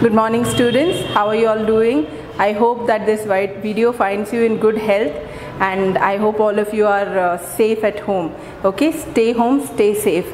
Good morning students, how are you all doing? I hope that this video finds you in good health, and I hope all of you are safe at home. Okay, stay home, stay safe.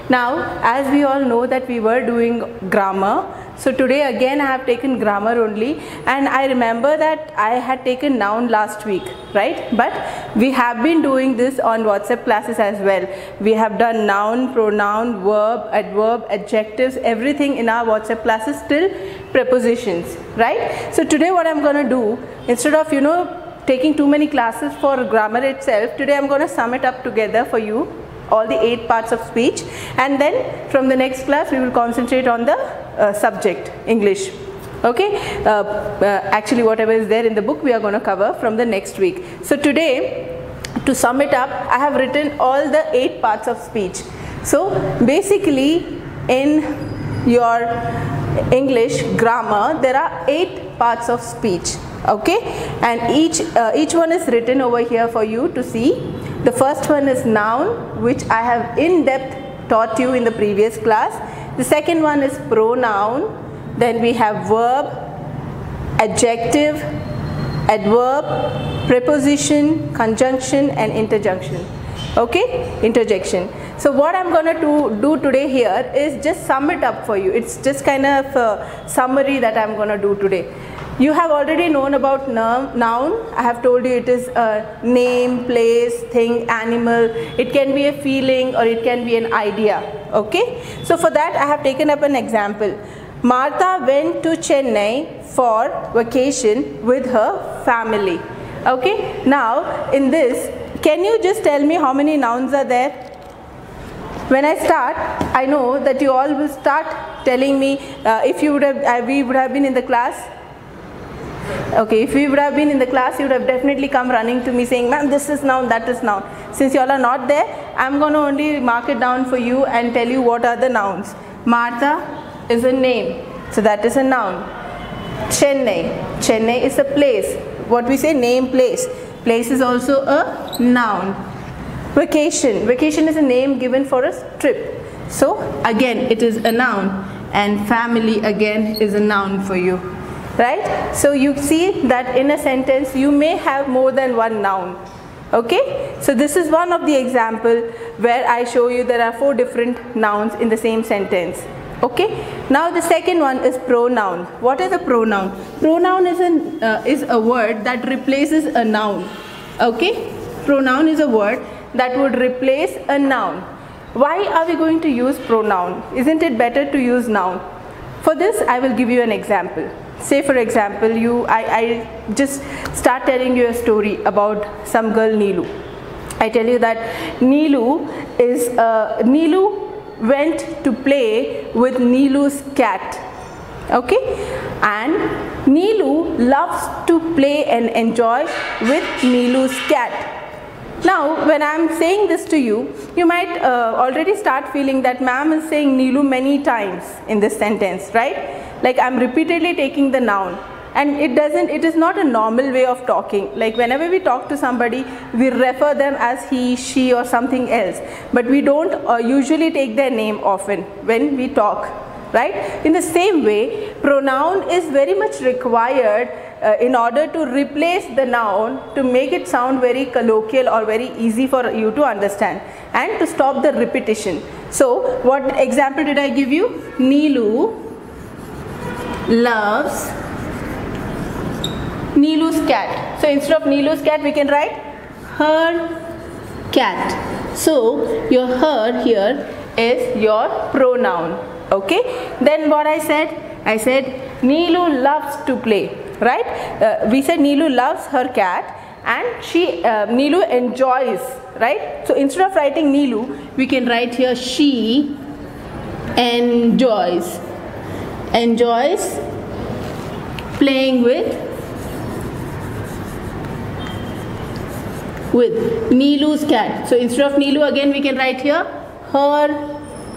Now, as we all know that we were doing grammar, so today again I have taken grammar only, and I remember that I had taken noun last week, right? But we have been doing this on WhatsApp classes as well. We have done noun, pronoun, verb, adverb, adjectives, everything in our WhatsApp classes till prepositions, right? So today what I'm going to do, instead of taking too many classes for grammar itself, today I'm going to sum it up together for you, all the 8 parts of speech, and then from the next class we will concentrate on the subject, English. Okay, actually whatever is there in the book we are going to cover from the next week. So today, to sum it up, I have written all the 8 parts of speech. So basically in your English grammar there are 8 parts of speech. Okay, and each one is written over here for you to see. The first one is noun, which I have in depth taught you in the previous class. The second one is pronoun. Then we have verb, adjective, adverb, preposition, conjunction and interjunction. Okay, interjection. So what I'm going to do today here is just sum it up for you. It's just kind of a summary that I'm going to do today. You have already known about noun. I have told you it is a name, place, thing, animal. It can be a feeling or it can be an idea. Okay. So for that I have taken up an example. Martha went to Chennai for vacation with her family. Okay. Now in this, can you just tell me how many nouns are there? When I start, I know that you all will start telling me if you would have, we would have been in the class. Okay, if we would have been in the class, you would have definitely come running to me saying, ma'am, this is noun, that is noun. Since you all are not there, I am going to only mark it down for you and tell you what are the nouns. Martha is a name, so that is a noun. Chennai, Chennai is a place. What we say, name, place. Place is also a noun. Vacation, vacation is a name given for a trip. So again, it is a noun. And family again is a noun for you. Right? So you see that in a sentence you may have more than one noun. Okay? So this is one of the example where I show you there are 4 different nouns in the same sentence. Okay? Now the second one is pronoun. What is a pronoun? Pronoun is a word that replaces a noun. Okay? Pronoun is a word that would replace a noun. Why are we going to use pronoun? Isn't it better to use noun? For this I will give you an example. Say for example, I just start telling you a story about some girl Neelu. I tell you that Neelu went to play with Neelu's cat. Okay, and Neelu loves to play and enjoy with Neelu's cat. Now, when I am saying this to you, you might already start feeling that ma'am is saying Neelu many times in this sentence, right? Like I am repeatedly taking the noun, and it is not a normal way of talking. Like whenever we talk to somebody, we refer them as he, she or something else, but we don't usually take their name often when we talk, right? In the same way, pronoun is very much required in order to replace the noun, to make it sound very colloquial or very easy for you to understand and to stop the repetition. So what example did I give you? Neelu loves Neelu's cat. So instead of Neelu's cat we can write her cat. So your her here is your pronoun. Okay. Then what I said Neelu loves to play. Right? We said Neelu loves her cat and Neelu enjoys. Right? So instead of writing Neelu, we can write here she enjoys playing with Neelu's cat. So instead of Neelu again we can write here her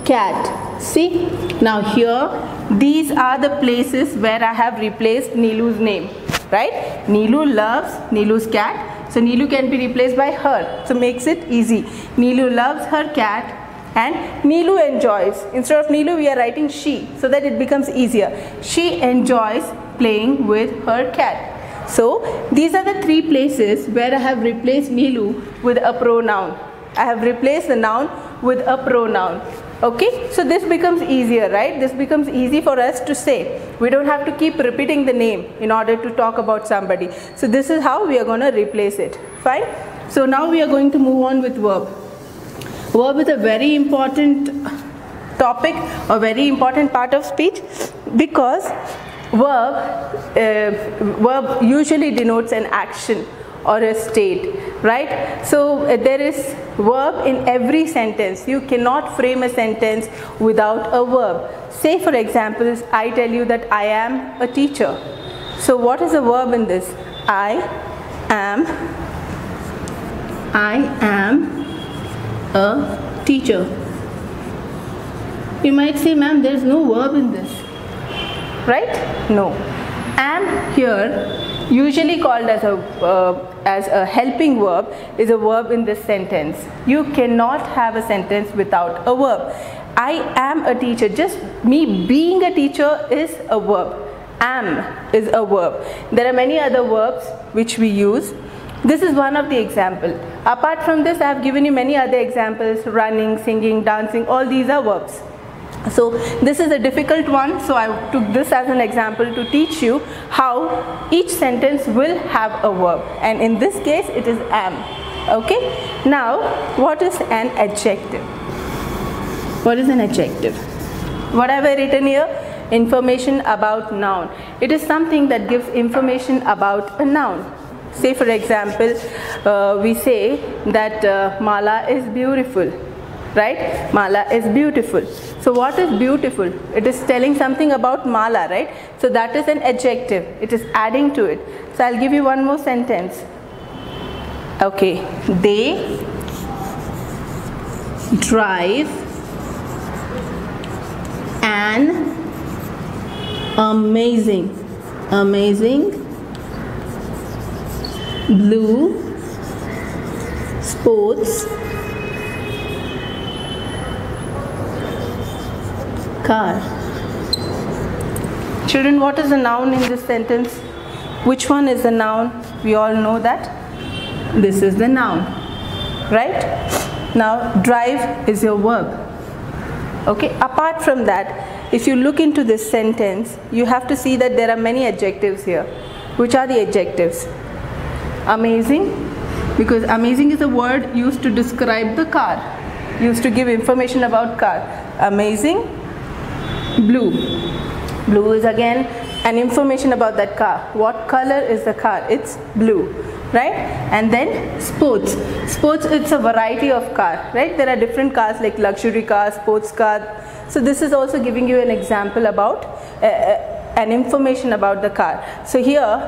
cat. See, now here these are the places where I have replaced Neelu's name, right? Neelu loves Neelu's cat, so Neelu can be replaced by her, so makes it easy. Neelu loves her cat, And Neelu enjoys. Instead of Neelu, we are writing she, so that it becomes easier. She enjoys playing with her cat. So these are the three places where I have replaced Neelu with a pronoun. I have replaced the noun with a pronoun. Okay, so this becomes easier, right? This becomes easy for us to say. We don't have to keep repeating the name in order to talk about somebody. So this is how we are going to replace it. Fine. So now we are going to move on with verb. Verb is a very important topic, a very important part of speech, because verb usually denotes an action or a state, right? So there is verb in every sentence. You cannot frame a sentence without a verb. Say for example, I tell you that I am a teacher. So what is the verb in this? I am a teacher. You might say, ma'am, there is no verb in this, right? No. Am here, usually called as a helping verb, is a verb in this sentence. You cannot have a sentence without a verb. I am a teacher. Just me being a teacher is a verb. Am is a verb. There are many other verbs which we use. This is one of the examples. Apart from this, I have given you many other examples: running, singing, dancing. All these are verbs. So this is a difficult one, so I took this as an example to teach you how each sentence will have a verb, and in this case it is am. Okay, now what is an adjective? What is an adjective? What have I written here? Information about noun. It is something that gives information about a noun. Say for example, we say that Mala is beautiful, right? Mala is beautiful. So what is beautiful? It is telling something about Mala, right? So that is an adjective. It is adding to it. So I'll give you one more sentence. Okay, they drive an amazing blue sports car. Children, what is the noun in this sentence? Which one is the noun? We all know that this is the noun, right? Now drive is your verb. Okay, apart from that, if you look into this sentence, you have to see that there are many adjectives here. Which are the adjectives? Amazing, because amazing is a word used to describe the car, used to give information about car. Amazing. Blue. Blue is again an information about that car. What color is the car? It's blue, right? And then sports. Sports, it's a variety of car, right? There are different cars like luxury cars, sports car. So this is also giving you an example about an information about the car. So here,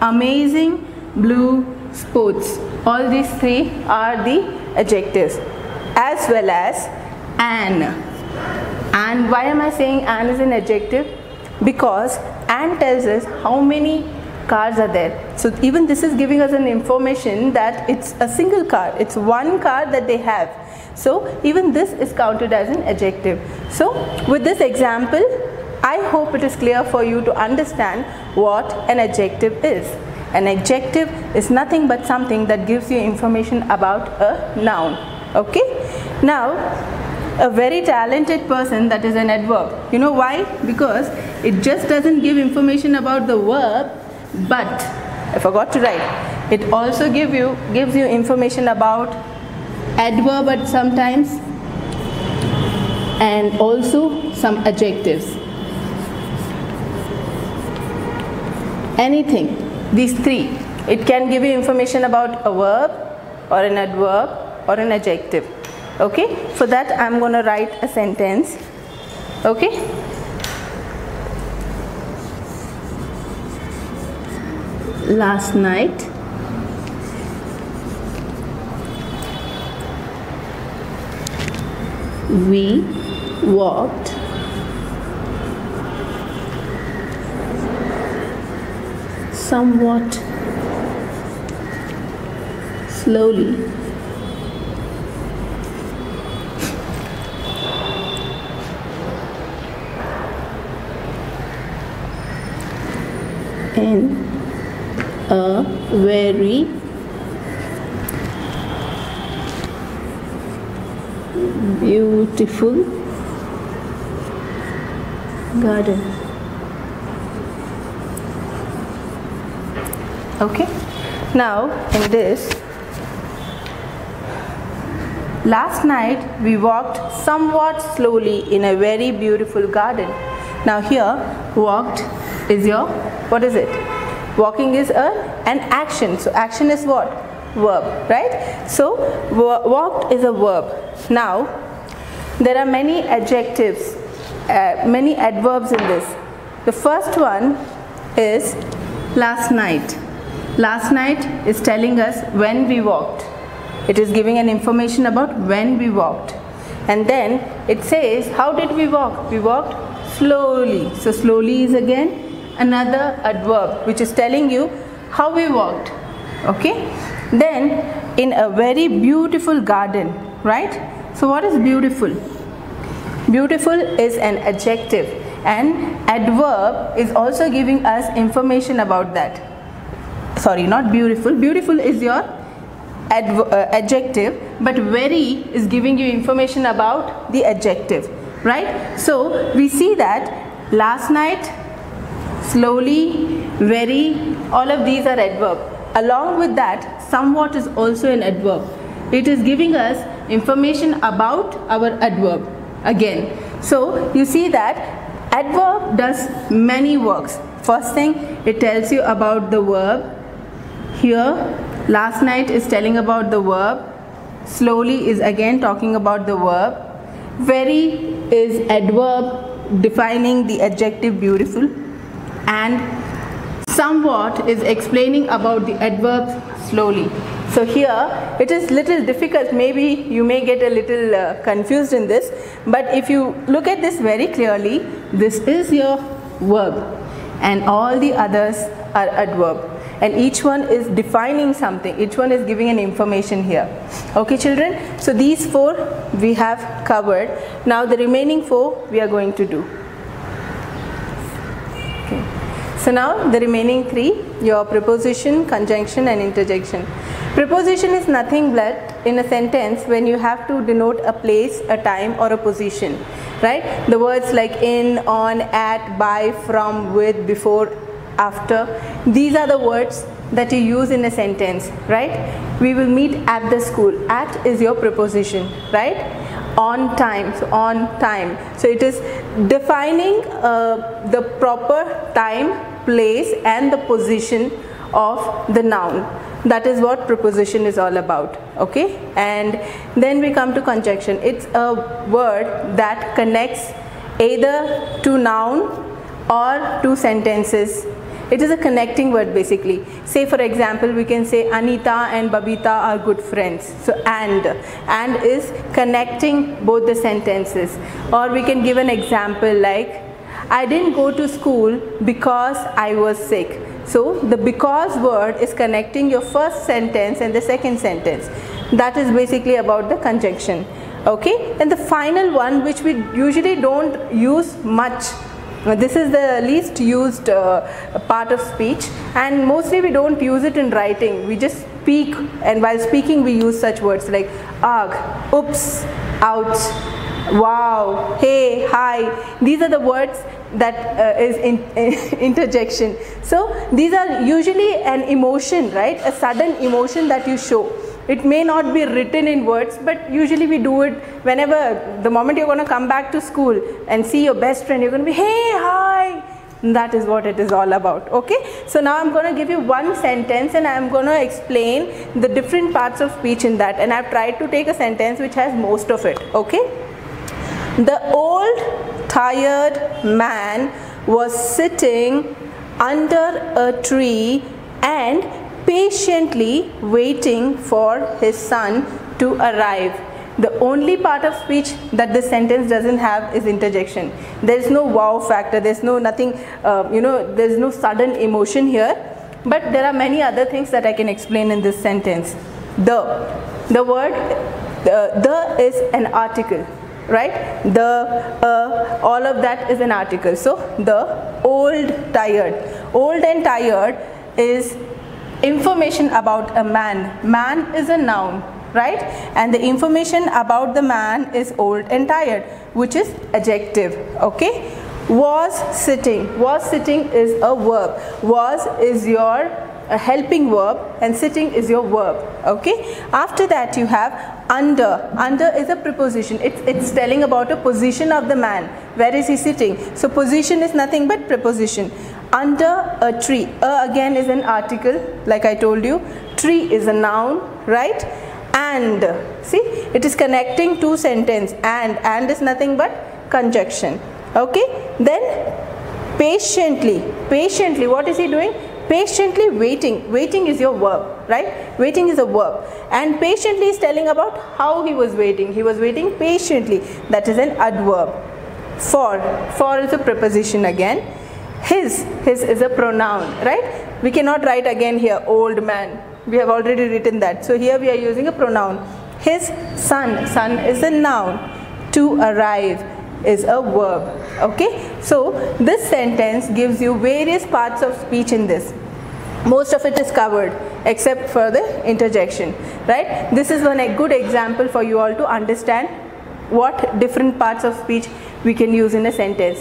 amazing, blue, sports. All these three are the adjectives, as well as an. And why am I saying an is an adjective? Because an tells us how many cars are there. So even this is giving us an information that it's a single car. It's one car that they have. So even this is counted as an adjective. So with this example, I hope it is clear for you to understand what an adjective is. An adjective is nothing but something that gives you information about a noun. Okay? Now, a very talented person, that is an adverb. You know why? Because it just doesn't give information about the verb, but I forgot to write. It also gives you information about adverb at sometimes, and also some adjectives. Anything, these three. It can give you information about a verb or an adverb or an adjective. Okay, for that I am going to write a sentence. Okay, last night we walked somewhat slowly in a very beautiful garden. Okay, now in this, last night we walked somewhat slowly in a very beautiful garden. Now here, walked is your, what is it? Walking is an action. So action is what? Verb, right? So walked is a verb. Now there are many adjectives, many adverbs in this. The first one is last night. Last night is telling us when we walked. It is giving an information about when we walked. And then it says, how did we walk? We walked slowly. So slowly is again another adverb which is telling you how we walked. Okay? Then in a very beautiful garden, right? So what is beautiful? Beautiful is an adjective, and adverb is also giving us information about that. Sorry, not beautiful. Beautiful is your adjective, but very is giving you information about the adjective, right? So we see that last night, slowly, very, all of these are adverb. Along with that, somewhat is also an adverb. It is giving us information about our adverb again. So you see that adverb does many works. First thing, it tells you about the verb. Here, last night is telling about the verb. Slowly is again talking about the verb. Very is adverb defining the adjective beautiful. And somewhat is explaining about the adverb slowly. So here it is little difficult, maybe you may get a little confused in this, but if you look at this very clearly, this is your verb and all the others are adverb, and each one is defining something, each one is giving an information here. Okay children, so these four we have covered. Now the remaining four we are going to do. Okay. So now the remaining three, your preposition, conjunction and interjection. Preposition is nothing but in a sentence when you have to denote a place, a time or a position, right? The words like in, on, at, by, from, with, before, after, these are the words that you use in a sentence, right? We will meet at the school. At is your preposition, right? On time, so on time. So it is defining the proper time, place and the position of the noun. That is what preposition is all about. Okay, and then we come to conjunction. It's a word that connects either to noun or to sentences. It is a connecting word basically. Say for example, we can say Anita and Babita are good friends. So and is connecting both the sentences. Or we can give an example like, I didn't go to school because I was sick. So the because word is connecting your first sentence and the second sentence. That is basically about the conjunction. Okay, and the final one, which we usually don't use much. This is the least used part of speech, and mostly we don't use it in writing. We just speak, and while speaking we use such words like ugh, oops, ouch, wow, hey, hi. These are the words that is interjection. So these are usually an emotion, right? A sudden emotion that you show. It may not be written in words, but usually we do it whenever, the moment you're going to come back to school and see your best friend, you're going to be, hey, hi. That is what it is all about. Okay, so now I'm going to give you one sentence and I'm going to explain the different parts of speech in that, and I've tried to take a sentence which has most of it. Okay, the old tired man was sitting under a tree and patiently waiting for his son to arrive. The only part of speech that this sentence doesn't have is interjection. There is no wow factor, there's no nothing, there's no sudden emotion here, but there are many other things that I can explain in this sentence. The word the is an article, right? The all of that is an article. So the old tired. Old and tired is information about a man. Man is a noun, right? And the information about the man is old and tired, which is adjective. Okay. Was sitting. Was sitting is a verb. Was is your helping verb and sitting is your verb. Okay. After that you have under. Under is a preposition. It's telling about a position of the man. Where is he sitting? So position is nothing but preposition. Under a tree. Again is an article, like I told you. Tree is a noun, right? And see, it is connecting two sentences. And is nothing but conjunction. Okay. Then patiently. Patiently, what is he doing? Patiently waiting. Waiting is your verb, right? Waiting is a verb. And patiently is telling about how he was waiting. He was waiting patiently. That is an adverb. For is a preposition again. His is a pronoun, right? We cannot write again here old man. We have already written that. So here we are using a pronoun. His son. Son is a noun. To arrive is a verb. Okay. So this sentence gives you various parts of speech in this. Most of it is covered except for the interjection, right? This is one a good example for you all to understand what different parts of speech we can use in a sentence.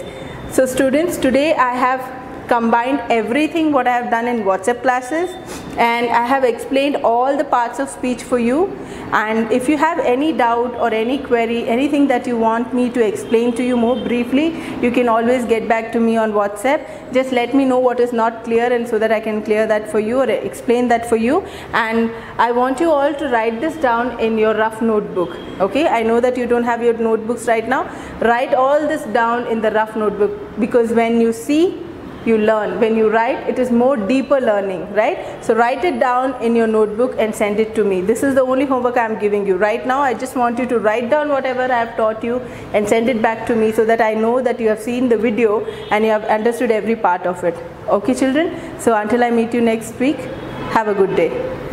So students, today I have combined everything what I have done in WhatsApp classes, and I have explained all the parts of speech for you. And if you have any doubt or any query, anything that you want me to explain to you more briefly, you can always get back to me on WhatsApp. Just let me know what is not clear, and so that I can clear that for you or explain that for you. And I want you all to write this down in your rough notebook. Okay, I know that you don't have your notebooks right now. Write all this down in the rough notebook, because when you see, you learn. When you write, it is more deeper learning, right? So write it down in your notebook and send it to me. This is the only homework I am giving you right now. I just want you to write down whatever I have taught you and send it back to me, so that I know that you have seen the video and you have understood every part of it. Okay children? So until I meet you next week, have a good day.